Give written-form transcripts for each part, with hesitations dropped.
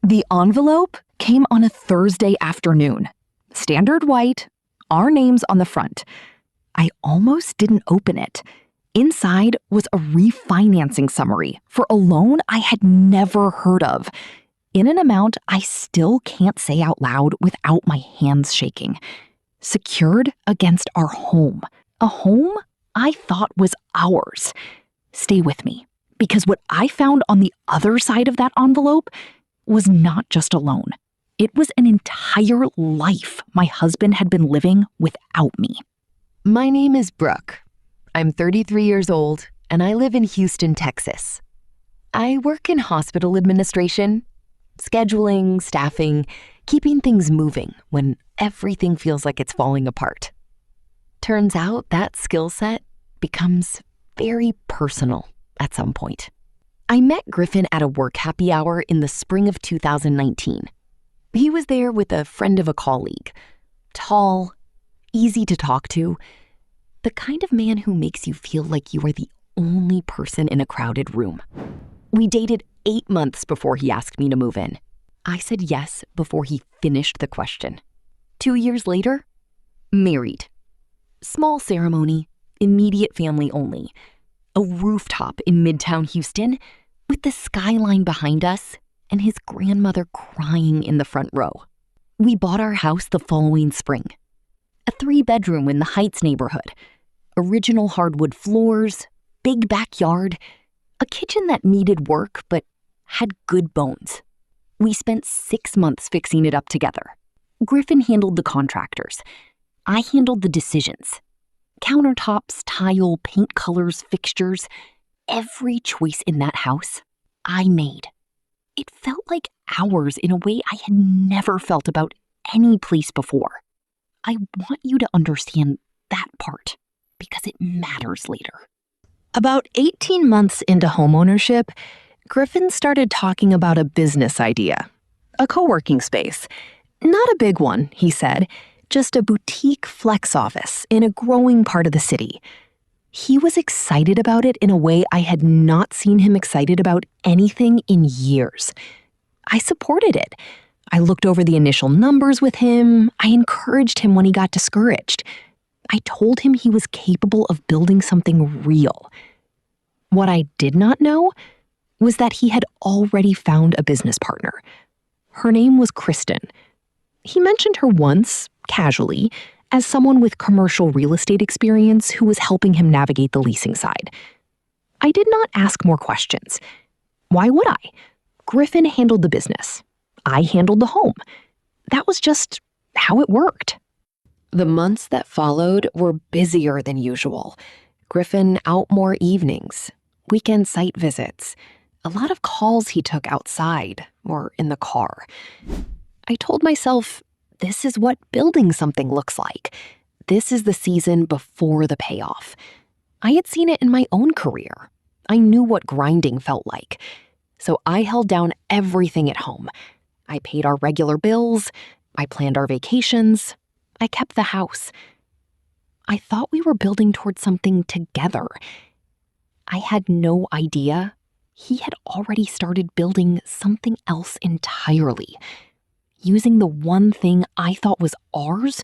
The envelope came on a Thursday afternoon. Standard white, our names on the front. I almost didn't open it. Inside was a refinancing summary for a loan I had never heard of, in an amount I still can't say out loud without my hands shaking. Secured against our home. A home I thought was ours. Stay with me, because what I found on the other side of that envelope was not just a loan. It was an entire life my husband had been living without me. My name is Brooke. I'm 33 years old, and I live in Houston, Texas. I work in hospital administration, scheduling, staffing, keeping things moving when everything feels like it's falling apart. Turns out that skill set becomes very personal at some point. I met Griffin at a work happy hour in the spring of 2019. He was there with a friend of a colleague. Tall, easy to talk to, the kind of man who makes you feel like you are the only person in a crowded room. We dated 8 months before he asked me to move in. I said yes before he finished the question. 2 years later, married. Small ceremony, immediate family only. A rooftop in Midtown Houston with the skyline behind us and his grandmother crying in the front row. We bought our house the following spring. A 3-bedroom in the Heights neighborhood. Original hardwood floors, big backyard, a kitchen that needed work but had good bones. We spent 6 months fixing it up together. Griffin handled the contractors. I handled the decisions. Countertops, tile, paint colors, fixtures. Every choice in that house, I made. It felt like ours in a way I had never felt about any place before. I want you to understand that part, because it matters later. About 18 months into homeownership, Griffin started talking about a business idea. A co-working space. Not a big one, he said, just a boutique flex office in a growing part of the city. He was excited about it in a way I had not seen him excited about anything in years. I supported it. I looked over the initial numbers with him. I encouraged him when he got discouraged. I told him he was capable of building something real. What I did not know was that he had already found a business partner. Her name was Kristen. He mentioned her once, casually, as someone with commercial real estate experience who was helping him navigate the leasing side. I did not ask more questions. Why would I? Griffin handled the business. I handled the home. That was just how it worked. The months that followed were busier than usual. Griffin out more evenings, weekend site visits, a lot of calls he took outside or in the car. I told myself, this is what building something looks like. This is the season before the payoff. I had seen it in my own career. I knew what grinding felt like. So I held down everything at home. I paid our regular bills. I planned our vacations. I kept the house. I thought we were building towards something together. I had no idea he had already started building something else entirely, using the one thing I thought was ours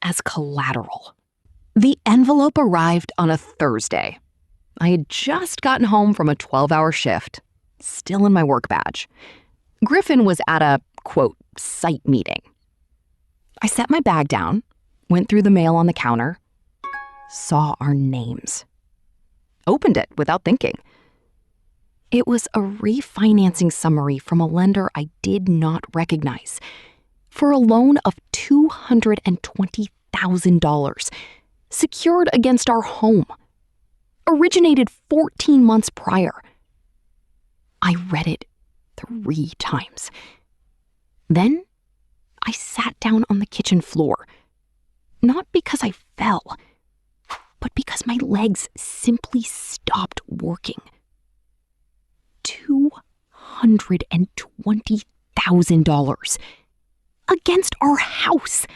as collateral. The envelope arrived on a Thursday. I had just gotten home from a 12-hour shift, still in my work badge. Griffin was at a, quote, site meeting. I set my bag down, went through the mail on the counter, saw our names. Opened it without thinking. It was a refinancing summary from a lender I did not recognize for a loan of $220,000 secured against our home, originated 14 months prior. I read it 3 times. Then I sat down on the kitchen floor, not because I fell, but because my legs simply stopped working. $220,000 against our house,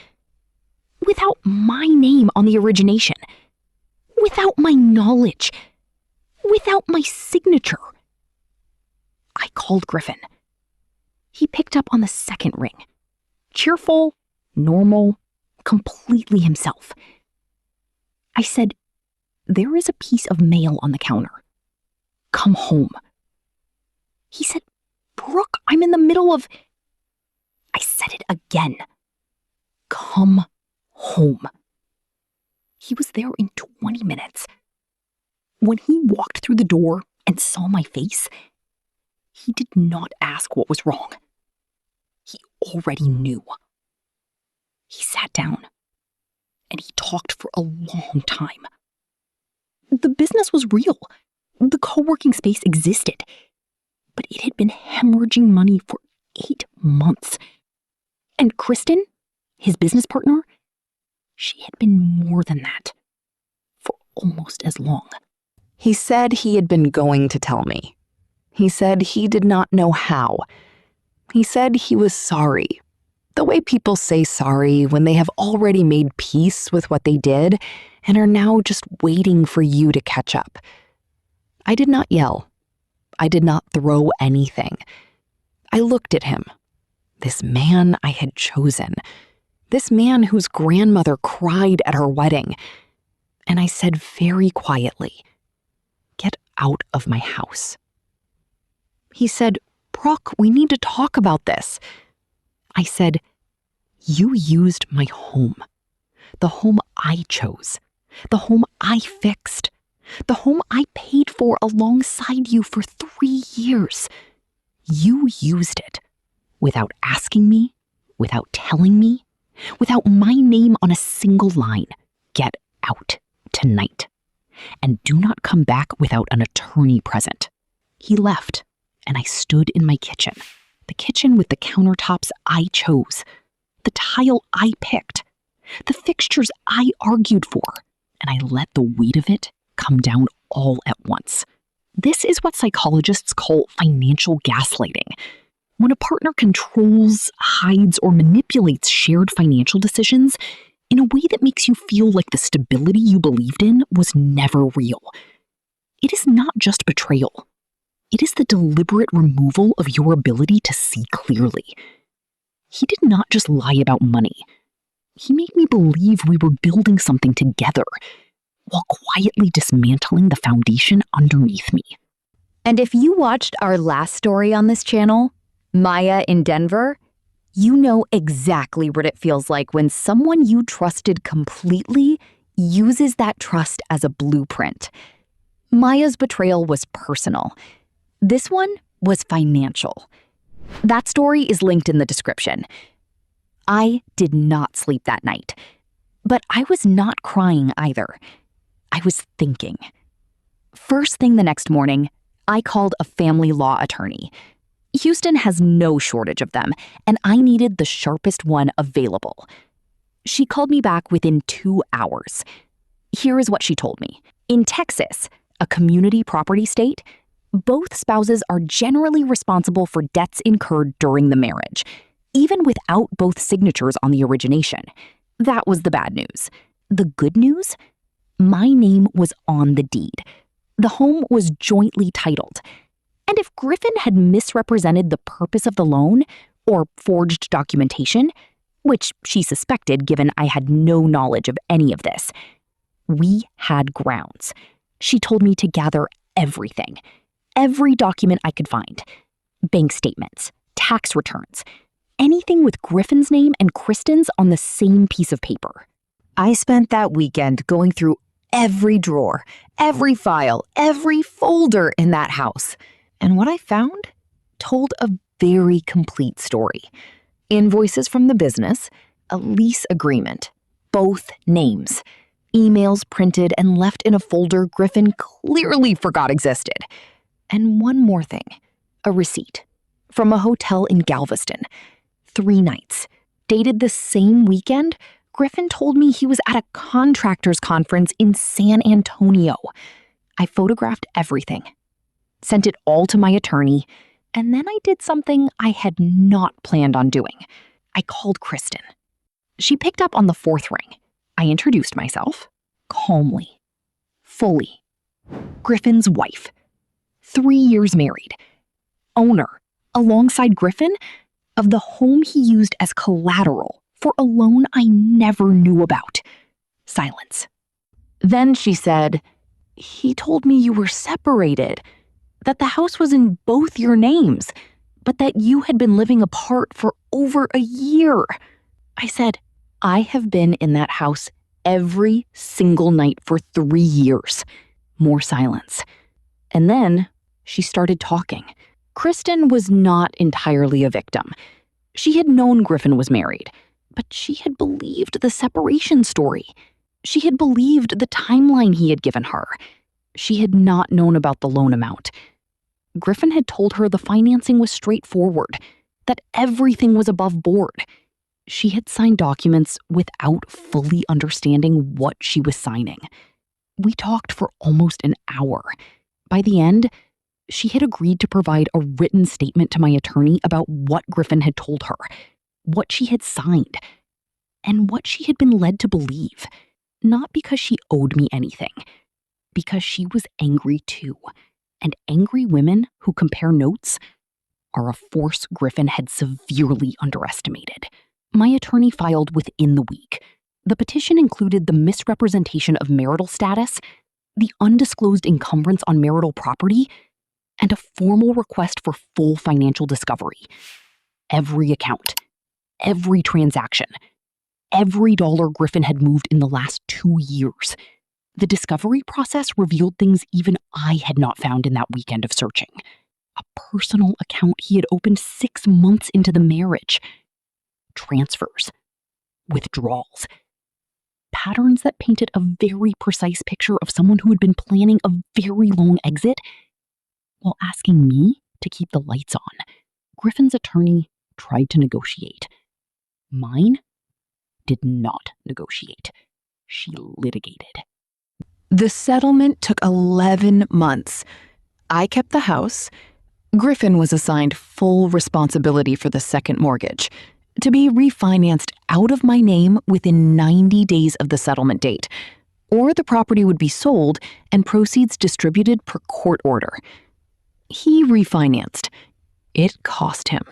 without my name on the origination, without my knowledge, without my signature. I called Griffin. He picked up on the second ring. Cheerful, normal, completely himself. I said, "There is a piece of mail on the counter. Come home." He said, "Brooke, I'm in the middle of..." I said it again. "Come home." He was there in 20 minutes. When he walked through the door and saw my face, he did not ask what was wrong. He already knew. He sat down and he talked for a long time. The business was real. The co-working space existed, but it had been hemorrhaging money for 8 months. And Kristen, his business partner, she had been more than that for almost as long. He said he had been going to tell me. He said he did not know how. He said he was sorry. The way people say sorry when they have already made peace with what they did and are now just waiting for you to catch up. I did not yell. I did not throw anything. I looked at him. This man I had chosen. This man whose grandmother cried at her wedding. And I said very quietly, "Get out of my house." He said, "Brooke, we need to talk about this." I said, "You used my home. The home I chose. The home I fixed. The home I paid for alongside you for 3 years. You used it without asking me, without telling me, without my name on a single line. Get out tonight. And do not come back without an attorney present." He left, and I stood in my kitchen. The kitchen with the countertops I chose. The tile I picked. The fixtures I argued for. And I let the weight of it come down all at once. This is what psychologists call financial gaslighting. When a partner controls, hides, or manipulates shared financial decisions in a way that makes you feel like the stability you believed in was never real. It is not just betrayal. It is the deliberate removal of your ability to see clearly. He did not just lie about money. He made me believe we were building something together, while quietly dismantling the foundation underneath me. And if you watched our last story on this channel, Maya in Denver, you know exactly what it feels like when someone you trusted completely uses that trust as a blueprint. Maya's betrayal was personal. This one was financial. That story is linked in the description. I did not sleep that night, but I was not crying either. I was thinking. First thing the next morning, I called a family law attorney. Houston has no shortage of them, and I needed the sharpest one available. She called me back within 2 hours. Here is what she told me. In Texas, a community property state, both spouses are generally responsible for debts incurred during the marriage, even without both signatures on the origination. That was the bad news. The good news? My name was on the deed. The home was jointly titled. And if Griffin had misrepresented the purpose of the loan or forged documentation, which she suspected given I had no knowledge of any of this, we had grounds. She told me to gather everything, every document I could find, bank statements, tax returns, anything with Griffin's name and Kristen's on the same piece of paper. I spent that weekend going through every drawer, every file, every folder in that house. And what I found told a very complete story. Invoices from the business, a lease agreement, both names, emails printed and left in a folder Griffin clearly forgot existed. And one more thing, a receipt from a hotel in Galveston. 3 nights, dated the same weekend. Griffin told me he was at a contractors conference in San Antonio. I photographed everything, sent it all to my attorney, and then I did something I had not planned on doing. I called Kristen. She picked up on the 4th ring. I introduced myself, calmly, fully. Griffin's wife, 3 years married, owner alongside Griffin, of the home he used as collateral for a loan I never knew about. Silence. Then she said, "He told me you were separated, that the house was in both your names, but that you had been living apart for over a year." I said, "I have been in that house every single night for 3 years." More silence. And then she started talking. Kristen was not entirely a victim. She had known Griffin was married, but she had believed the separation story. She had believed the timeline he had given her. She had not known about the loan amount. Griffin had told her the financing was straightforward, that everything was above board. She had signed documents without fully understanding what she was signing. We talked for almost an hour. By the end, she had agreed to provide a written statement to my attorney about what Griffin had told her, what she had signed, and what she had been led to believe. Not because she owed me anything, because she was angry too. And angry women who compare notes are a force Griffin had severely underestimated. My attorney filed within the week. The petition included the misrepresentation of marital status, the undisclosed encumbrance on marital property, and a formal request for full financial discovery. Every account, every transaction, every dollar Griffin had moved in the last 2 years. The discovery process revealed things even I had not found in that weekend of searching. A personal account he had opened 6 months into the marriage. Transfers. Withdrawals. Patterns that painted a very precise picture of someone who had been planning a very long exit while asking me to keep the lights on. Griffin's attorney tried to negotiate. Mine did not negotiate. She litigated. The settlement took 11 months. I kept the house. Griffin was assigned full responsibility for the second mortgage, to be refinanced out of my name within 90 days of the settlement date, or the property would be sold and proceeds distributed per court order. He refinanced. It cost him.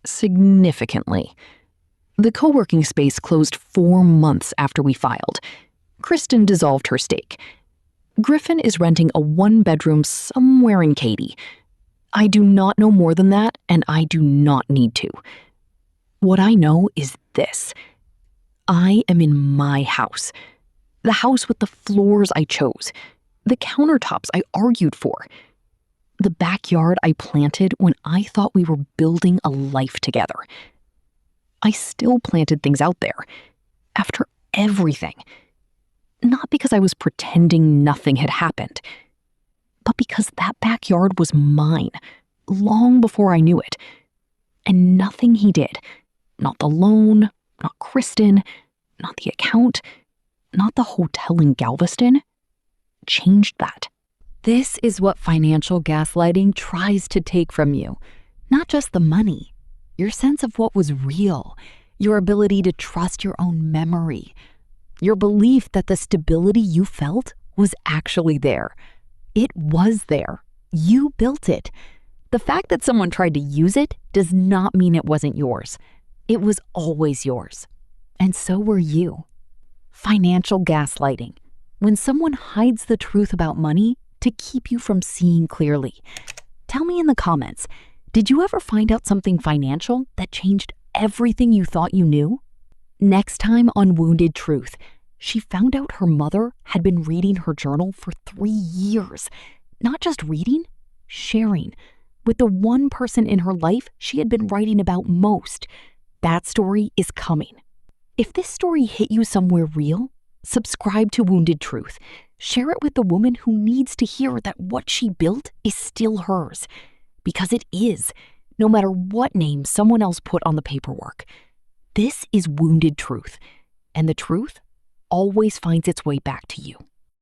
Significantly. The co-working space closed 4 months after we filed. Kristen dissolved her stake. Griffin is renting a 1-bedroom somewhere in Katy. I do not know more than that, and I do not need to. What I know is this. I am in my house. The house with the floors I chose. The countertops I argued for. The backyard I planted when I thought we were building a life together. I still planted things out there. After everything. Not because I was pretending nothing had happened, but because that backyard was mine, long before I knew it. And nothing he did, not the loan, not Kristen, not the account, not the hotel in Galveston, changed that. This is what financial gaslighting tries to take from you. Not just the money, your sense of what was real, your ability to trust your own memory, your belief that the stability you felt was actually there. It was there. You built it. The fact that someone tried to use it does not mean it wasn't yours. It was always yours. And so were you. Financial gaslighting. When someone hides the truth about money to keep you from seeing clearly. Tell me in the comments, did you ever find out something financial that changed everything you thought you knew? Next time on Wounded Truth, she found out her mother had been reading her journal for 3 years. Not just reading, sharing, with the one person in her life she had been writing about most. That story is coming. If this story hit you somewhere real, subscribe to Wounded Truth. Share it with the woman who needs to hear that what she built is still hers. Because it is, no matter what name someone else put on the paperwork. This is Wounded Truth, and the truth always finds its way back to you.